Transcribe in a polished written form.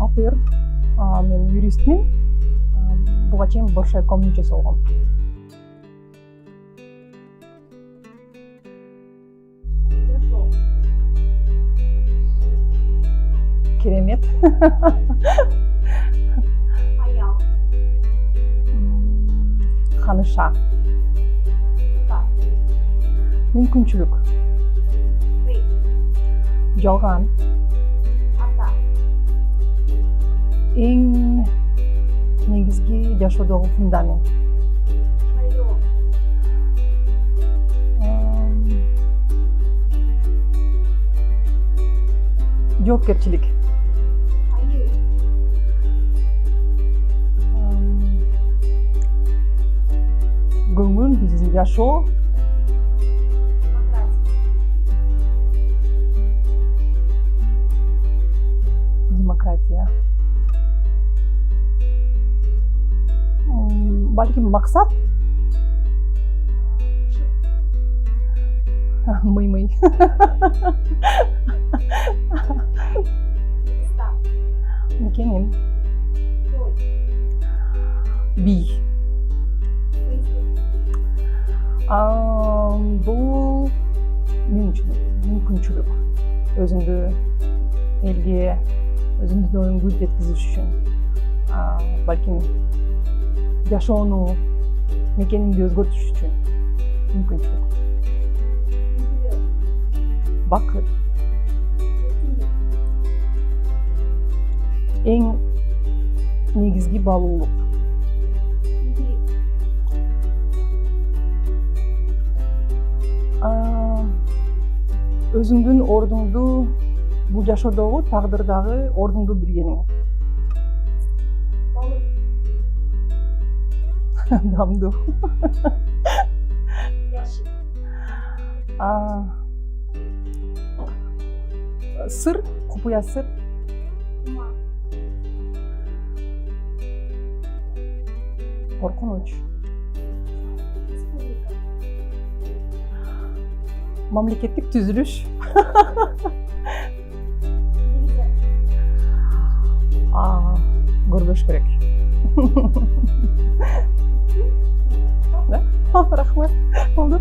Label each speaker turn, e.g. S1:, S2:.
S1: бухгалтер, мен юристмин. Буга чейин Боршайком мүчөсү болгом. Керемет.
S2: Аял.
S1: Ханыша. Мүмкүнчүлүк.
S2: Сый.
S1: Жалган.
S2: Ата.
S1: Эң негизги жашоодогу фундамент.
S2: Шайлоо.
S1: Жоопкерчилик.
S2: Айыл.
S1: Көңүл, биздин жашоо.
S2: Демократия.
S1: Демократия. Балким максат. Мый.
S2: Кыргызстан.
S1: Мекеним.
S2: Той.
S1: Бий.
S2: Фейсбук.
S1: Бул мен үчүн мүмкүнчүлүк. Өзүңдү элге, өзүңдүн оюңду жеткизиш үчүн. Балким жашоону, мекениңди өзгөртүш үчүн мүмкүнчүлүк.
S2: Үлгүлөр.
S1: Бакыт.
S2: Эркиндик.
S1: Эң негизги баалуулук.
S2: Игилик.
S1: Өзүңдүн ордуңду, бул жашоодогу, тагдырдагы ордуңду билгениң.
S2: Балык.
S1: Дамдуу.
S2: Яшик.
S1: Сыр, купуя сыр.
S2: Туман.
S1: Коркунуч.
S2: Республика.
S1: Мамлекеттик түзүлүш.
S2: Телевизор.
S1: Көрбөш керек. Рахмат. Болду.